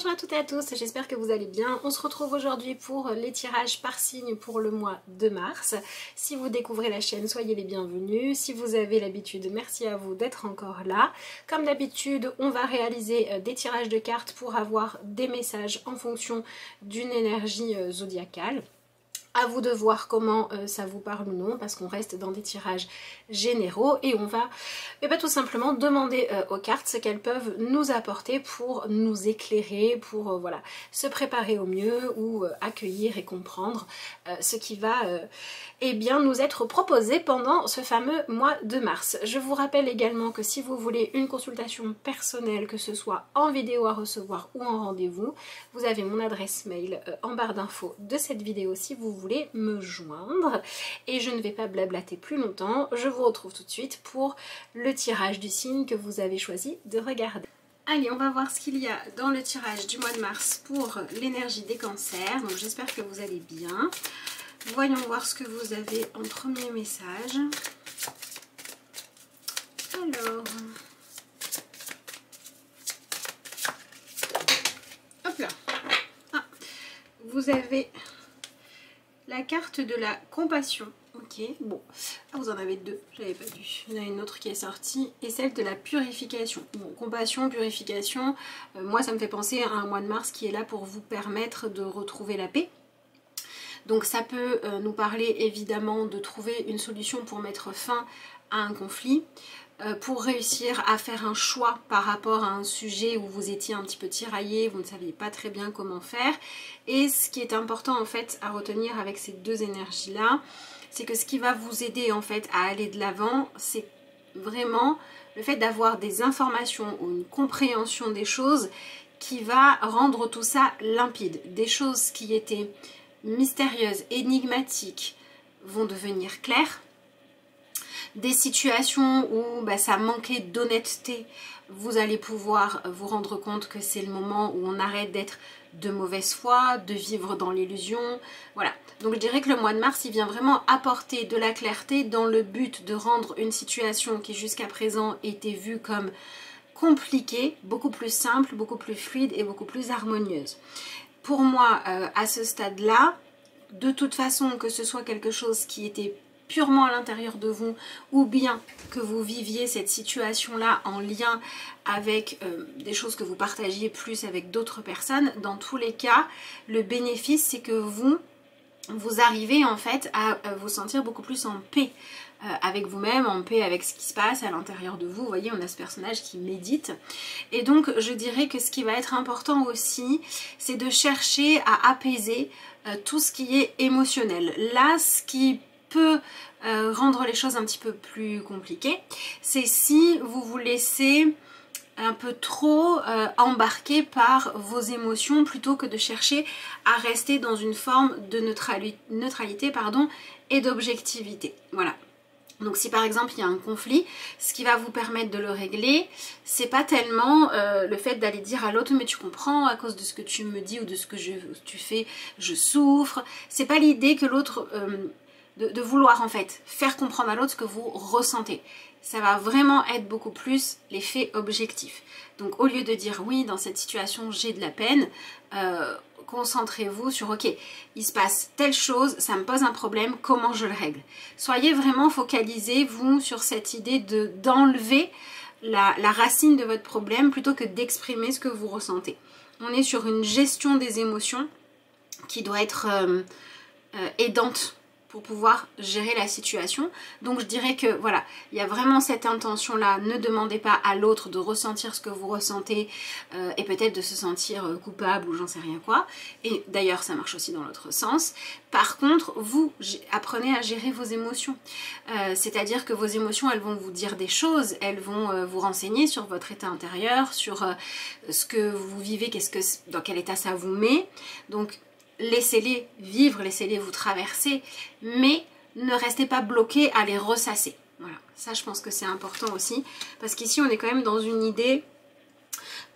Bonjour à toutes et à tous, j'espère que vous allez bien. On se retrouve aujourd'hui pour les tirages par signe pour le mois de mars. Si vous découvrez la chaîne, soyez les bienvenus. Si vous avez l'habitude, merci à vous d'être encore là. Comme d'habitude, on va réaliser des tirages de cartes pour avoir des messages en fonction d'une énergie zodiacale. À vous de voir comment ça vous parle ou non, parce qu'on reste dans des tirages généraux et on va tout simplement demander aux cartes ce qu'elles peuvent nous apporter pour nous éclairer, pour voilà, se préparer au mieux ou accueillir et comprendre ce qui va eh bien, nous être proposé pendant ce fameux mois de mars. Je vous rappelle également que si vous voulez une consultation personnelle, que ce soit en vidéo à recevoir ou en rendez-vous, vous avez mon adresse mail en barre d'infos de cette vidéo si vous voulez me joindre. Et je ne vais pas blablater plus longtemps, je vous retrouve tout de suite pour le tirage du signe que vous avez choisi de regarder. Allez, on va voir ce qu'il y a dans le tirage du mois de mars pour l'énergie des cancers. Donc j'espère que vous allez bien. Voyons voir ce que vous avez en premier message. Alors, hop là. Ah, vous avez la carte de la compassion. Ok, bon. Ah, vous en avez deux, j'avais pas vu. Il y en a une autre qui est sortie. Et celle de la purification. Bon, compassion, purification. Moi, ça me fait penser à un mois de mars qui est là pour vous permettre de retrouver la paix. Donc ça peut nous parler évidemment de trouver une solution pour mettre fin à un conflit, pour réussir à faire un choix par rapport à un sujet où vous étiez un petit peu tiraillé, vous ne saviez pas très bien comment faire. Et ce qui est important en fait à retenir avec ces deux énergies-là, c'est que ce qui va vous aider en fait à aller de l'avant, c'est vraiment le fait d'avoir des informations ou une compréhension des choses qui va rendre tout ça limpide. Des choses qui étaient mystérieuses, énigmatiques vont devenir claires. Des situations où ça manquait d'honnêteté, vous allez pouvoir vous rendre compte que c'est le moment où on arrête d'être de mauvaise foi, de vivre dans l'illusion. Voilà, donc je dirais que le mois de mars il vient vraiment apporter de la clarté dans le but de rendre une situation qui jusqu'à présent était vue comme compliquée, beaucoup plus simple, beaucoup plus fluide et beaucoup plus harmonieuse. Pour moi, à ce stade-là, de toute façon, que ce soit quelque chose qui était purement à l'intérieur de vous ou bien que vous viviez cette situation-là en lien avec des choses que vous partagiez plus avec d'autres personnes, dans tous les cas, le bénéfice, c'est que vous arrivez en fait à vous sentir beaucoup plus en paix avec vous-même, en paix avec ce qui se passe à l'intérieur de vous. Vous voyez, on a ce personnage qui médite. Et donc, je dirais que ce qui va être important aussi, c'est de chercher à apaiser tout ce qui est émotionnel. Là, ce qui peut rendre les choses un petit peu plus compliquées, c'est si vous vous laissez un peu trop embarqué par vos émotions plutôt que de chercher à rester dans une forme de neutralité et d'objectivité. Voilà. Donc si par exemple il y a un conflit, ce qui va vous permettre de le régler, c'est pas tellement le fait d'aller dire à l'autre mais tu comprends, à cause de ce que tu me dis ou de ce que tu fais, je souffre. C'est pas l'idée que l'autre de vouloir en fait faire comprendre à l'autre ce que vous ressentez. Ça va vraiment être beaucoup plus l'effet objectif. Donc au lieu de dire oui, dans cette situation j'ai de la peine, concentrez-vous sur ok, il se passe telle chose, ça me pose un problème, comment je le règle. Soyez vraiment focalisés vous sur cette idée d'enlever la racine de votre problème plutôt que d'exprimer ce que vous ressentez. On est sur une gestion des émotions qui doit être aidante pour pouvoir gérer la situation. Donc je dirais que voilà, il y a vraiment cette intention là, ne demandez pas à l'autre de ressentir ce que vous ressentez et peut-être de se sentir coupable ou j'en sais rien quoi, et d'ailleurs ça marche aussi dans l'autre sens. Par contre, vous apprenez à gérer vos émotions, c'est-à-dire que vos émotions elles vont vous dire des choses, elles vont vous renseigner sur votre état intérieur, sur ce que vous vivez, dans quel état ça vous met. Donc laissez-les vivre, laissez-les vous traverser, mais ne restez pas bloqué à les ressasser. Voilà, ça je pense que c'est important aussi, parce qu'ici on est quand même dans une idée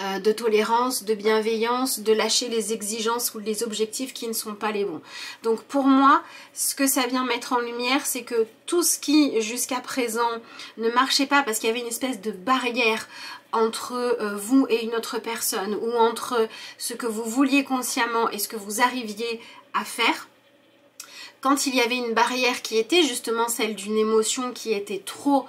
de tolérance, de bienveillance, de lâcher les exigences ou les objectifs qui ne sont pas les bons. Donc pour moi, ce que ça vient mettre en lumière, c'est que tout ce qui jusqu'à présent ne marchait pas parce qu'il y avait une espèce de barrière entre vous et une autre personne, ou entre ce que vous vouliez consciemment et ce que vous arriviez à faire, quand il y avait une barrière qui était justement celle d'une émotion qui était trop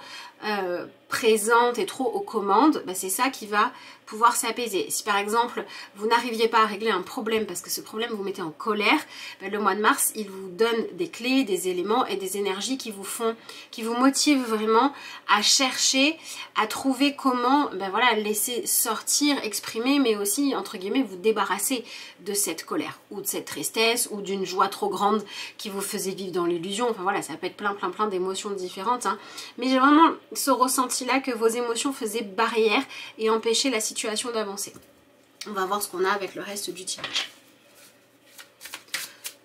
présente et trop aux commandes, bah c'est ça qui va pouvoir s'apaiser. Si par exemple vous n'arriviez pas à régler un problème parce que ce problème vous mettez en colère, bah le mois de mars il vous donne des clés, des éléments et des énergies qui vous motivent vraiment à chercher, à trouver comment voilà, laisser sortir, exprimer, mais aussi entre guillemets vous débarrasser de cette colère ou de cette tristesse ou d'une joie trop grande qui vous faisait vivre dans l'illusion. Enfin voilà, ça peut être plein d'émotions différentes, hein. Mais j'ai vraiment ce ressenti là que vos émotions faisaient barrière et empêchaient la situation d'avancer. On va voir ce qu'on a avec le reste du tirage.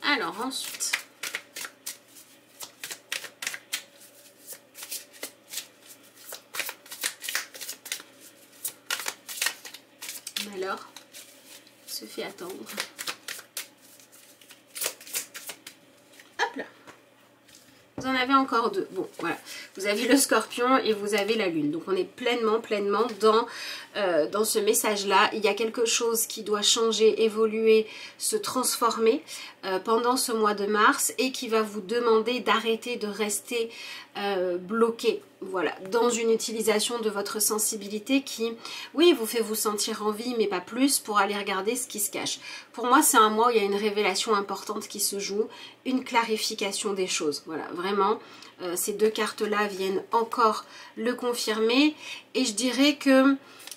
Alors ensuite, malheur se fait attendre. Hop là. Vous en avez encore deux. Bon, voilà. Vous avez le scorpion et vous avez la lune. Donc on est pleinement dans ce message-là. Il y a quelque chose qui doit changer, évoluer, se transformer pendant ce mois de mars et qui va vous demander d'arrêter de rester bloqué. Voilà, dans une utilisation de votre sensibilité qui, oui, vous fait vous sentir en vie, mais pas plus, pour aller regarder ce qui se cache. Pour moi, c'est un mois où il y a une révélation importante qui se joue, une clarification des choses. Voilà, vraiment, ces deux cartes-là viennent encore le confirmer. Et je dirais que,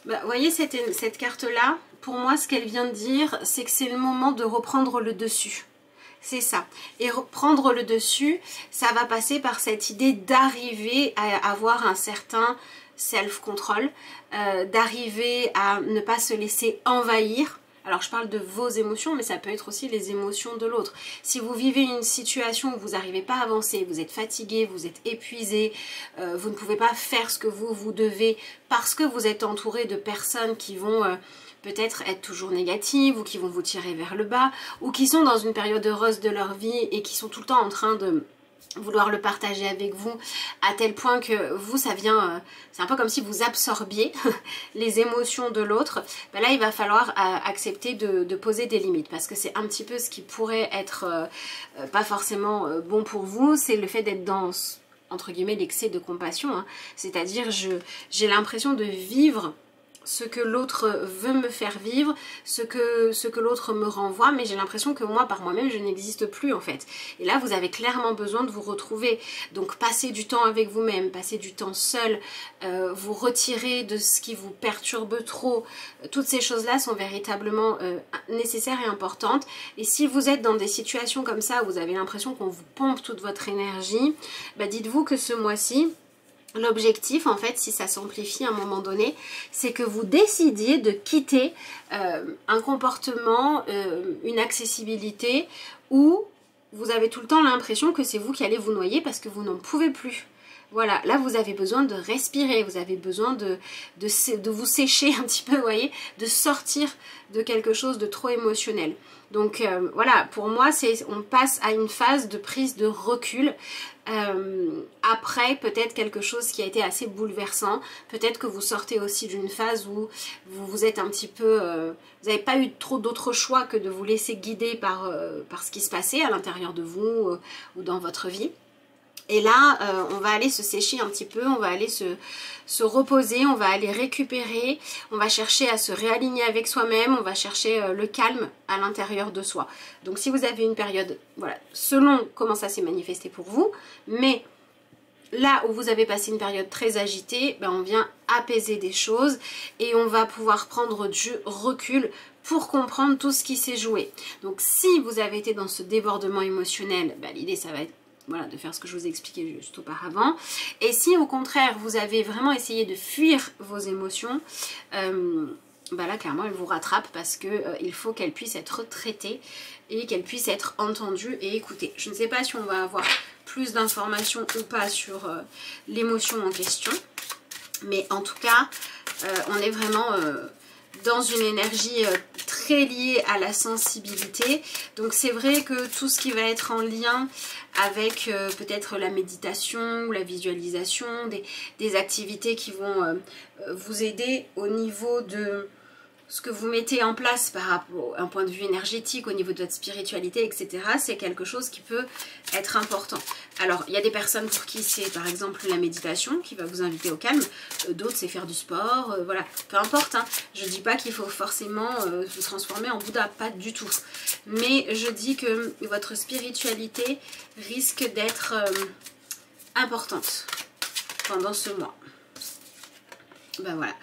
vous voyez, cette carte-là, pour moi, ce qu'elle vient de dire, c'est que c'est le moment de reprendre le dessus. C'est ça. Et reprendre le dessus, ça va passer par cette idée d'arriver à avoir un certain self-control, d'arriver à ne pas se laisser envahir. Alors je parle de vos émotions, mais ça peut être aussi les émotions de l'autre. Si vous vivez une situation où vous n'arrivez pas à avancer, vous êtes fatigué, vous êtes épuisé, vous ne pouvez pas faire ce que vous devez parce que vous êtes entouré de personnes qui vont peut-être être toujours négatives ou qui vont vous tirer vers le bas ou qui sont dans une période heureuse de leur vie et qui sont tout le temps en train de vouloir le partager avec vous à tel point que vous, ça vient, c'est un peu comme si vous absorbiez les émotions de l'autre. Ben là, il va falloir accepter de poser des limites parce que c'est un petit peu ce qui pourrait être pas forcément bon pour vous, c'est le fait d'être dans, entre guillemets, l'excès de compassion, hein. C'est-à-dire, j'ai l'impression de vivre ce que l'autre veut me faire vivre, ce que l'autre me renvoie, mais j'ai l'impression que moi, par moi-même, je n'existe plus en fait. Et là, vous avez clairement besoin de vous retrouver. Donc, passez du temps avec vous-même, passez du temps seul, vous retirer de ce qui vous perturbe trop. Toutes ces choses-là sont véritablement nécessaires et importantes. Et si vous êtes dans des situations comme ça, où vous avez l'impression qu'on vous pompe toute votre énergie, bah dites-vous que ce mois-ci, l'objectif, en fait, si ça s'amplifie à un moment donné, c'est que vous décidiez de quitter un comportement, une accessibilité où vous avez tout le temps l'impression que c'est vous qui allez vous noyer parce que vous n'en pouvez plus. Voilà, là vous avez besoin de respirer, vous avez besoin de vous sécher un petit peu, vous voyez, de sortir de quelque chose de trop émotionnel. Donc voilà, pour moi, on passe à une phase de prise de recul. Après peut-être quelque chose qui a été assez bouleversant, peut-être que vous sortez aussi d'une phase où vous êtes un petit peu, vous n'avez pas eu trop d'autres choix que de vous laisser guider par ce qui se passait à l'intérieur de vous ou dans votre vie. Et là, on va aller se sécher un petit peu, on va aller se reposer, on va aller récupérer, on va chercher à se réaligner avec soi-même, on va chercher le calme à l'intérieur de soi. Donc si vous avez une période, voilà, selon comment ça s'est manifesté pour vous, mais là où vous avez passé une période très agitée, ben on vient apaiser des choses et on va pouvoir prendre du recul pour comprendre tout ce qui s'est joué. Donc si vous avez été dans ce débordement émotionnel, ben, l'idée ça va être, voilà, de faire ce que je vous ai expliqué juste auparavant. Et si au contraire vous avez vraiment essayé de fuir vos émotions, bah là clairement elles vous rattrapent parce que il faut qu'elles puissent être traitées et qu'elles puissent être entendues et écoutées. Je ne sais pas si on va avoir plus d'informations ou pas sur l'émotion en question, mais en tout cas on est vraiment dans une énergie très liée à la sensibilité. Donc c'est vrai que tout ce qui va être en lien avec peut-être la méditation ou la visualisation, des activités qui vont vous aider au niveau de ce que vous mettez en place par rapport à un point de vue énergétique, au niveau de votre spiritualité, etc., c'est quelque chose qui peut être important. Alors, il y a des personnes pour qui c'est par exemple la méditation qui va vous inviter au calme, d'autres c'est faire du sport, voilà, peu importe, hein. Je ne dis pas qu'il faut forcément vous transformer en Bouddha, pas du tout. Mais je dis que votre spiritualité risque d'être importante pendant ce mois. Ben voilà,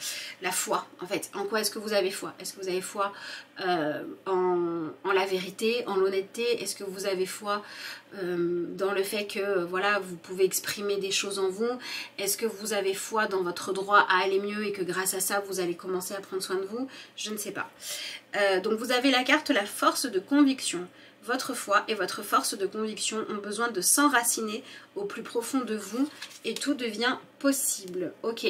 la foi, en fait, en quoi est-ce que vous avez foi? Est-ce que vous avez foi en la vérité, en l'honnêteté? Est-ce que vous avez foi dans le fait que voilà, vous pouvez exprimer des choses en vous? Est-ce que vous avez foi dans votre droit à aller mieux et que grâce à ça, vous allez commencer à prendre soin de vous? Je ne sais pas. Donc vous avez la carte, la force de conviction. Votre foi et votre force de conviction ont besoin de s'enraciner au plus profond de vous et tout devient possible. Ok,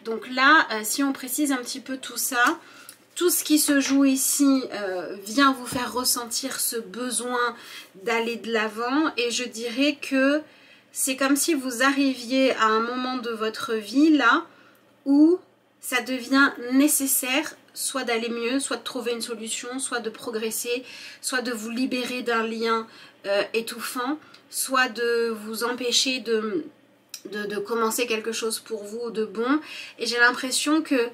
donc là, si on précise un petit peu tout ça, tout ce qui se joue ici vient vous faire ressentir ce besoin d'aller de l'avant et je dirais que c'est comme si vous arriviez à un moment de votre vie là où ça devient nécessaire soit d'aller mieux, soit de trouver une solution, soit de progresser, soit de vous libérer d'un lien étouffant, soit de vous empêcher de commencer quelque chose pour vous de bon. Et j'ai l'impression que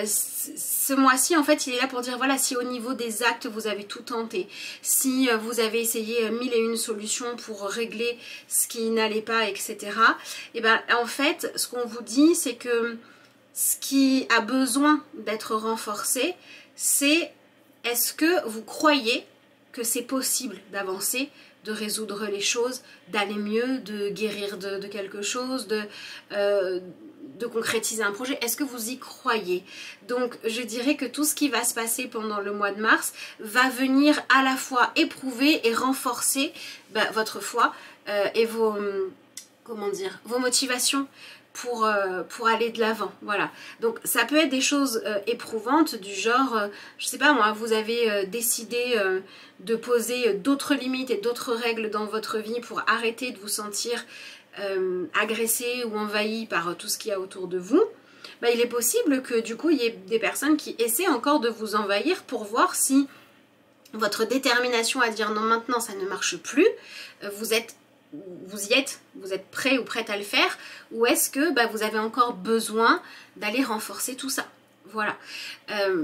ce mois-ci, en fait, il est là pour dire, voilà, si au niveau des actes, vous avez tout tenté, si vous avez essayé 1001 solutions pour régler ce qui n'allait pas, etc., et ben en fait, ce qu'on vous dit, c'est que ce qui a besoin d'être renforcé, c'est est-ce que vous croyez que c'est possible d'avancer, de résoudre les choses, d'aller mieux, de guérir de quelque chose, de concrétiser un projet? Est-ce que vous y croyez? Donc je dirais que tout ce qui va se passer pendant le mois de mars va venir à la fois éprouver et renforcer votre foi et vos, comment dire, vos motivations pour aller de l'avant, voilà. Donc ça peut être des choses éprouvantes du genre, je sais pas moi, vous avez décidé de poser d'autres limites et d'autres règles dans votre vie pour arrêter de vous sentir agressé ou envahi par tout ce qu'il y a autour de vous. Bah, il est possible que du coup il y ait des personnes qui essaient encore de vous envahir pour voir si votre détermination à dire non maintenant ça ne marche plus, vous y êtes, vous êtes prêt ou prête à le faire, ou est-ce que vous avez encore besoin d'aller renforcer tout ça? Voilà,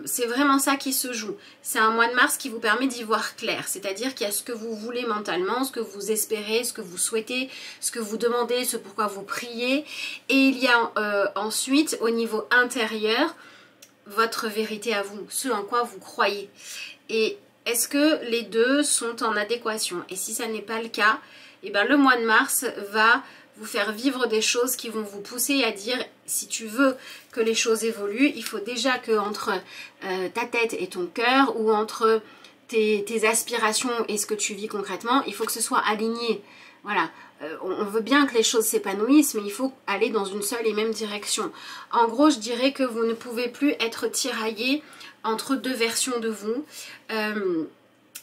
c'est vraiment ça qui se joue. C'est un mois de mars qui vous permet d'y voir clair, c'est-à-dire qu'il y a ce que vous voulez mentalement, ce que vous espérez, ce que vous souhaitez, ce que vous demandez, ce pourquoi vous priez, et il y a ensuite au niveau intérieur votre vérité à vous, ce en quoi vous croyez. Et est-ce que les deux sont en adéquation? Et si ça n'est pas le cas, et ben le mois de mars va vous faire vivre des choses qui vont vous pousser à dire, si tu veux que les choses évoluent, il faut déjà que entre ta tête et ton cœur, ou entre tes aspirations et ce que tu vis concrètement, il faut que ce soit aligné. Voilà, on veut bien que les choses s'épanouissent, mais il faut aller dans une seule et même direction. En gros, je dirais que vous ne pouvez plus être tiraillé entre deux versions de vous.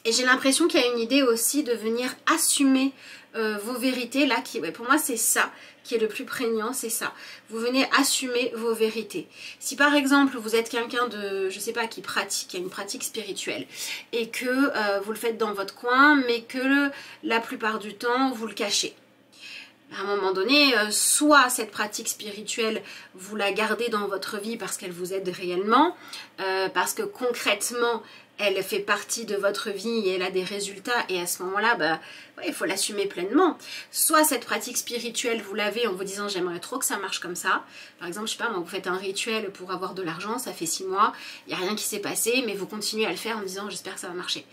Et j'ai l'impression qu'il y a une idée aussi de venir assumer vos vérités là, pour moi c'est ça qui est le plus prégnant, c'est ça. Vous venez assumer vos vérités. Si par exemple vous êtes quelqu'un de, je sais pas, qui a une pratique spirituelle et que vous le faites dans votre coin, mais que la plupart du temps vous le cachez. À un moment donné, soit cette pratique spirituelle, vous la gardez dans votre vie parce qu'elle vous aide réellement, parce que concrètement, elle fait partie de votre vie et elle a des résultats, et à ce moment-là, ouais, il faut l'assumer pleinement. Soit cette pratique spirituelle, vous l'avez en vous disant j'aimerais trop que ça marche comme ça. Par exemple, je sais pas, moi, vous faites un rituel pour avoir de l'argent, ça fait 6 mois, il n'y a rien qui s'est passé, mais vous continuez à le faire en disant j'espère que ça va marcher.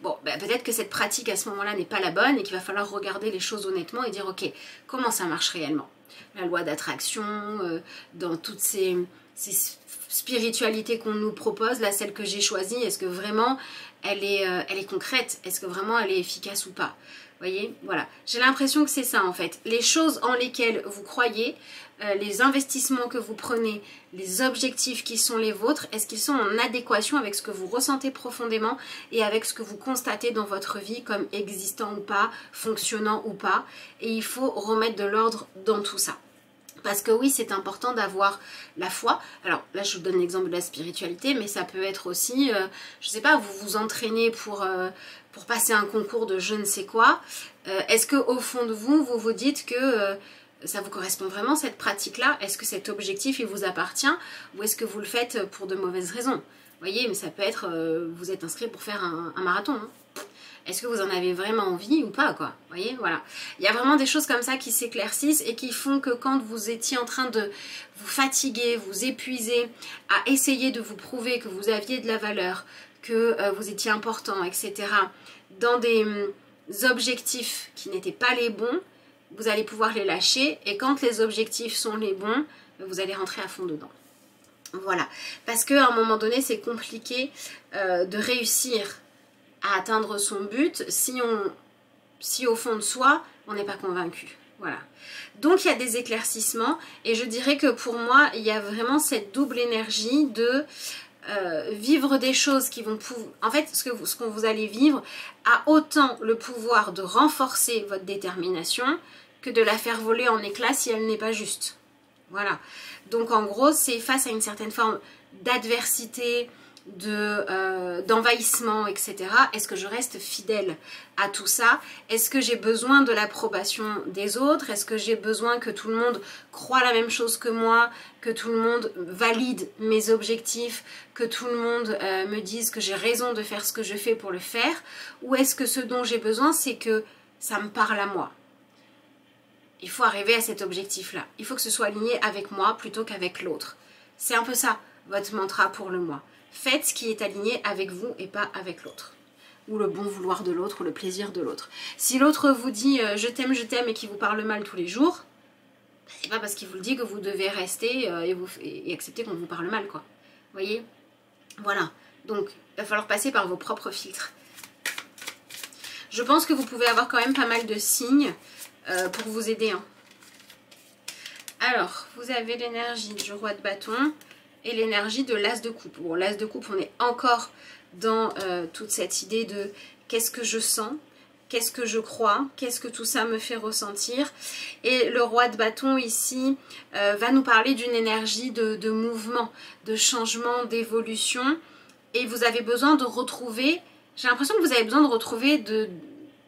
Bon, peut-être que cette pratique à ce moment-là n'est pas la bonne et qu'il va falloir regarder les choses honnêtement et dire ok, comment ça marche réellement? La loi d'attraction, dans toutes ces spiritualité qu'on nous propose, là celle que j'ai choisie, est-ce que vraiment elle est concrète? Est-ce que vraiment elle est efficace ou pas? Vous voyez, voilà. J'ai l'impression que c'est ça en fait. Les choses en lesquelles vous croyez, les investissements que vous prenez, les objectifs qui sont les vôtres, est-ce qu'ils sont en adéquation avec ce que vous ressentez profondément et avec ce que vous constatez dans votre vie comme existant ou pas, fonctionnant ou pas? Et il faut remettre de l'ordre dans tout ça. Parce que oui, c'est important d'avoir la foi. Alors là, je vous donne l'exemple de la spiritualité, mais ça peut être aussi, je ne sais pas, vous vous entraînez pour passer un concours de je ne sais quoi. Est-ce qu'au fond de vous, vous vous dites que ça vous correspond vraiment cette pratique-là? Est-ce que cet objectif, il vous appartient? Ou est-ce que vous le faites pour de mauvaises raisons? Vous voyez, mais ça peut être, vous êtes inscrit pour faire un marathon, hein. Est-ce que vous en avez vraiment envie ou pas, quoi? Vous voyez, voilà. Il y a vraiment des choses comme ça qui s'éclaircissent et qui font que quand vous étiez en train de vous fatiguer, vous épuiser, à essayer de vous prouver que vous aviez de la valeur, que vous étiez important, etc., dans des objectifs qui n'étaient pas les bons, vous allez pouvoir les lâcher. Et quand les objectifs sont les bons, vous allez rentrer à fond dedans. Voilà. Parce qu'à un moment donné, c'est compliqué de réussir à atteindre son but si au fond de soi on n'est pas convaincu. Voilà. Donc il y a des éclaircissements et je dirais que pour moi il y a vraiment cette double énergie de vivre des choses qui vont pouvoir... En fait ce que vous allez vivre a autant le pouvoir de renforcer votre détermination que de la faire voler en éclats si elle n'est pas juste. Voilà. Donc en gros c'est face à une certaine forme d'adversité, d'envahissement, etc. Est-ce que je reste fidèle à tout ça? Est-ce que j'ai besoin de l'approbation des autres? Est-ce que j'ai besoin que tout le monde croit la même chose que moi? Que tout le monde valide mes objectifs? Que tout le monde me dise que j'ai raison de faire ce que je fais pour le faire? Ou est-ce que ce dont j'ai besoin, c'est que ça me parle à moi? Il faut arriver à cet objectif-là. Il faut que ce soit aligné avec moi plutôt qu'avec l'autre. C'est un peu ça, votre mantra pour le mois. Faites ce qui est aligné avec vous et pas avec l'autre. Ou le bon vouloir de l'autre, ou le plaisir de l'autre. Si l'autre vous dit je t'aime et qu'il vous parle mal tous les jours, c'est pas parce qu'il vous le dit que vous devez rester et accepter qu'on vous parle mal, quoi. Vous voyez? Voilà. Donc, il va falloir passer par vos propres filtres. Je pense que vous pouvez avoir quand même pas mal de signes pour vous aider, hein. Alors, vous avez l'énergie du roi de bâton et l'énergie de l'as de coupe. Bon, l'as de coupe, on est encore dans toute cette idée de qu'est-ce que je sens, qu'est-ce que je crois, qu'est-ce que tout ça me fait ressentir. Et le roi de bâton ici va nous parler d'une énergie de mouvement, de changement, d'évolution. Et vous avez besoin de retrouver, j'ai l'impression que vous avez besoin de retrouver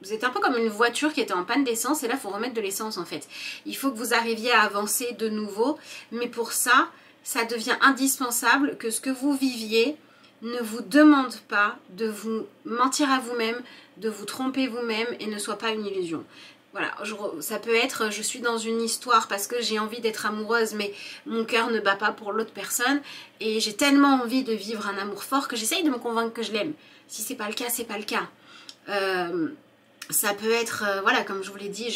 vous êtes un peu comme une voiture qui était en panne d'essence et là il faut remettre de l'essence en fait. Il faut que vous arriviez à avancer de nouveau, mais pour ça, ça devient indispensable que ce que vous viviez ne vous demande pas de vous mentir à vous-même, de vous tromper vous-même et ne soit pas une illusion. Voilà, ça peut être je suis dans une histoire parce que j'ai envie d'être amoureuse mais mon cœur ne bat pas pour l'autre personne et j'ai tellement envie de vivre un amour fort que j'essaye de me convaincre que je l'aime. Si c'est pas le cas, c'est pas le cas. Ça peut être, voilà, comme je vous l'ai dit,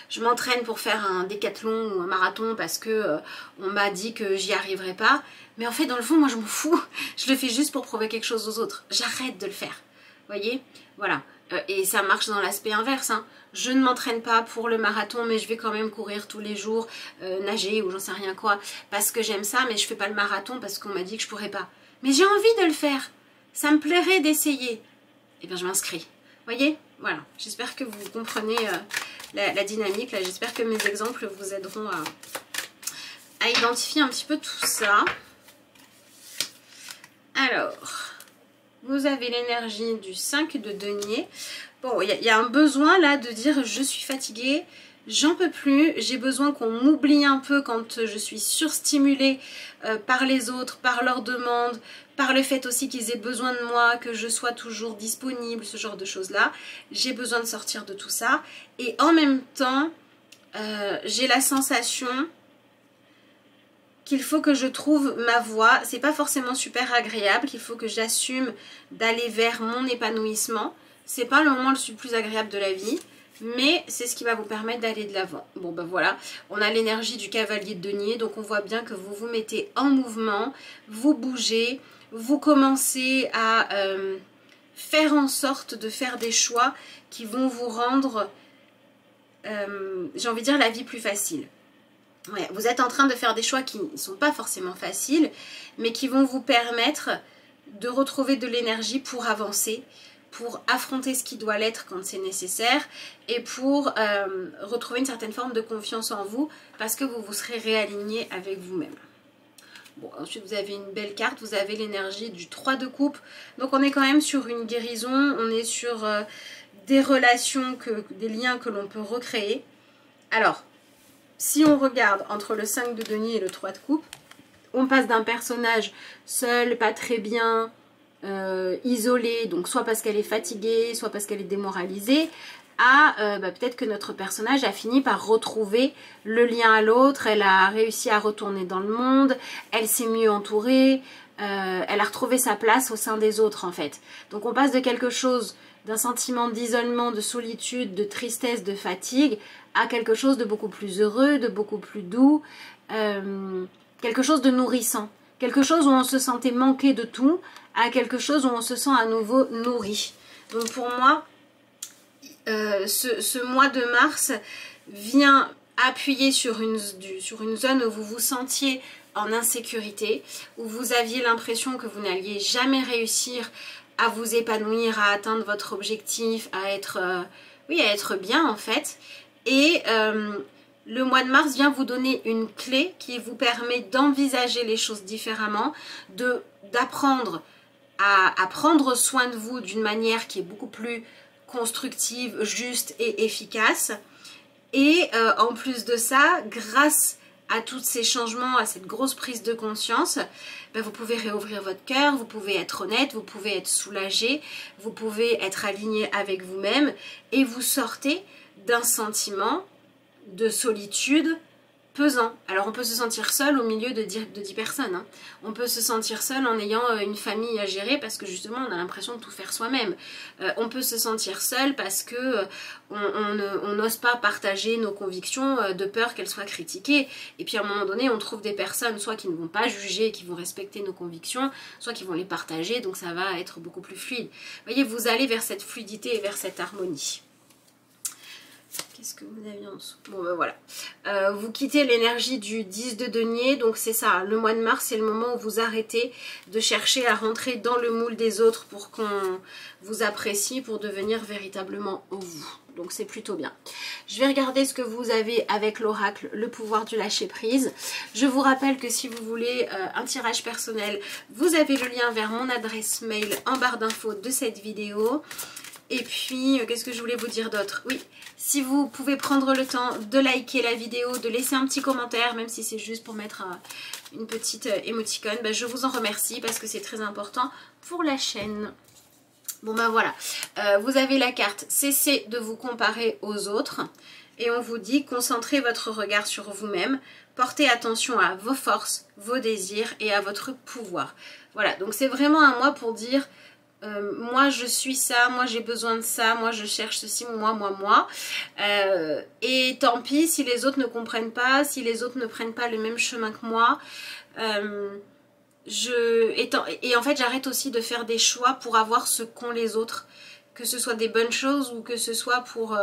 je m'entraîne pour faire un décathlon ou un marathon parce que on m'a dit que j'y arriverais pas. Mais en fait, dans le fond, moi, je m'en fous. Je le fais juste pour prouver quelque chose aux autres. J'arrête de le faire. Vous voyez? Voilà. Et ça marche dans l'aspect inverse, hein. Je ne m'entraîne pas pour le marathon, mais je vais quand même courir tous les jours, nager ou j'en sais rien quoi, parce que j'aime ça, mais je fais pas le marathon parce qu'on m'a dit que je pourrais pas. Mais j'ai envie de le faire. Ça me plairait d'essayer. Et bien, je m'inscris. Vous voyez? Voilà, j'espère que vous comprenez la dynamique. Là, j'espère que mes exemples vous aideront à identifier un petit peu tout ça. Alors, vous avez l'énergie du 5 de denier. Bon, il y a un besoin là de dire je suis fatiguée, j'en peux plus, j'ai besoin qu'on m'oublie un peu quand je suis surstimulée par les autres, par leurs demandes, par le fait aussi qu'ils aient besoin de moi, que je sois toujours disponible, ce genre de choses-là. J'ai besoin de sortir de tout ça. Et en même temps, j'ai la sensation qu'il faut que je trouve ma voie. C'est pas forcément super agréable, qu'il faut que j'assume d'aller vers mon épanouissement. C'est pas le moment le plus agréable de la vie. mais c'est ce qui va vous permettre d'aller de l'avant. Bon ben voilà, on a l'énergie du cavalier de denier, donc on voit bien que vous vous mettez en mouvement, vous bougez, vous commencez à faire en sorte de faire des choix qui vont vous rendre, j'ai envie de dire, la vie plus facile. Ouais, vous êtes en train de faire des choix qui ne sont pas forcément faciles, mais qui vont vous permettre de retrouver de l'énergie pour avancer, pour affronter ce qui doit l'être quand c'est nécessaire et pour retrouver une certaine forme de confiance en vous parce que vous vous serez réaligné avec vous-même. Bon, ensuite vous avez une belle carte, vous avez l'énergie du 3 de coupe, donc on est quand même sur une guérison, on est sur des relations, des liens que l'on peut recréer. Alors, si on regarde entre le 5 de denier et le 3 de coupe, on passe d'un personnage seul, pas très bien, isolée, donc soit parce qu'elle est fatiguée, soit parce qu'elle est démoralisée, à peut-être que notre personnage a fini par retrouver le lien à l'autre, elle a réussi à retourner dans le monde, elle s'est mieux entourée, elle a retrouvé sa place au sein des autres en fait. Donc on passe de quelque chose, d'un sentiment d'isolement, de solitude, de tristesse, de fatigue, à quelque chose de beaucoup plus heureux, de beaucoup plus doux, quelque chose de nourrissant. Quelque chose où on se sentait manqué de tout, à quelque chose où on se sent à nouveau nourri. Donc pour moi, ce mois de mars vient appuyer sur une zone où vous vous sentiez en insécurité, où vous aviez l'impression que vous n'alliez jamais réussir à vous épanouir, à atteindre votre objectif, à être, oui, à être bien en fait. Et le mois de mars vient vous donner une clé qui vous permet d'envisager les choses différemment, d'apprendre à prendre soin de vous d'une manière qui est beaucoup plus constructive, juste et efficace. Et en plus de ça, grâce à tous ces changements, à cette grosse prise de conscience, ben vous pouvez réouvrir votre cœur, vous pouvez être honnête, vous pouvez être soulagé, vous pouvez être aligné avec vous-même et vous sortez d'un sentiment de solitude pesant. Alors on peut se sentir seul au milieu de 10 personnes, hein. On peut se sentir seul en ayant une famille à gérer parce que justement on a l'impression de tout faire soi-même. On peut se sentir seul parce que on n'ose pas partager nos convictions de peur qu'elles soient critiquées. Et puis à un moment donné on trouve des personnes soit qui ne vont pas juger, qui vont respecter nos convictions, soit qui vont les partager, donc ça va être beaucoup plus fluide. Vous voyez, vous allez vers cette fluidité et vers cette harmonie. Qu'est-ce que vous aviez en dessous? Bon ben voilà. Vous quittez l'énergie du 10 de denier, donc c'est ça, le mois de mars, c'est le moment où vous arrêtez de chercher à rentrer dans le moule des autres pour qu'on vous apprécie, pour devenir véritablement vous. Donc c'est plutôt bien. Je vais regarder ce que vous avez avec l'oracle, le pouvoir du lâcher prise. Je vous rappelle que si vous voulez un tirage personnel, vous avez le lien vers mon adresse mail en barre d'infos de cette vidéo. Et puis, qu'est-ce que je voulais vous dire d'autre? Oui, si vous pouvez prendre le temps de liker la vidéo, de laisser un petit commentaire, même si c'est juste pour mettre une petite émoticône, ben je vous en remercie parce que c'est très important pour la chaîne. Bon ben voilà, vous avez la carte « Cessez de vous comparer aux autres » et on vous dit « Concentrez votre regard sur vous-même, portez attention à vos forces, vos désirs et à votre pouvoir. » Voilà, donc c'est vraiment un mois pour dire moi je suis ça, moi j'ai besoin de ça, moi je cherche ceci, moi. Et tant pis si les autres ne comprennent pas, si les autres ne prennent pas le même chemin que moi. Et en fait j'arrête aussi de faire des choix pour avoir ce qu'ont les autres. Que ce soit des bonnes choses ou que ce soit pour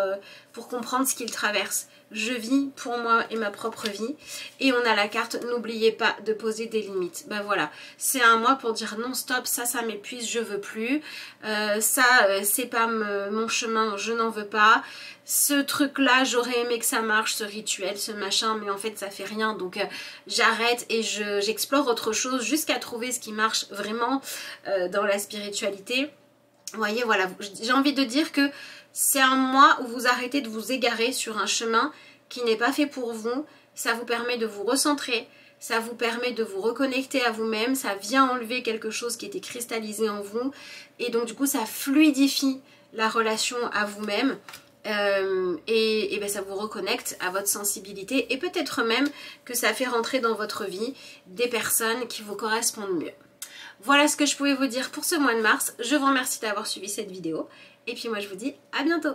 comprendre ce qu'ils traversent. Je vis pour moi et ma propre vie. Et on a la carte, n'oubliez pas de poser des limites. Ben voilà, c'est un mois pour dire non stop, ça m'épuise, je veux plus. C'est pas mon chemin, je n'en veux pas. Ce truc là, j'aurais aimé que ça marche, ce rituel, ce machin, mais en fait ça fait rien. Donc j'arrête et j'explore autre chose jusqu'à trouver ce qui marche vraiment dans la spiritualité. Vous voyez, voilà, j'ai envie de dire que c'est un mois où vous arrêtez de vous égarer sur un chemin qui n'est pas fait pour vous. Ça vous permet de vous recentrer, ça vous permet de vous reconnecter à vous-même, ça vient enlever quelque chose qui était cristallisé en vous. Et donc du coup, ça fluidifie la relation à vous-même. Et ben ça vous reconnecte à votre sensibilité. Et peut-être même que ça fait rentrer dans votre vie des personnes qui vous correspondent mieux. Voilà ce que je pouvais vous dire pour ce mois de mars. Je vous remercie d'avoir suivi cette vidéo. Et puis moi je vous dis à bientôt.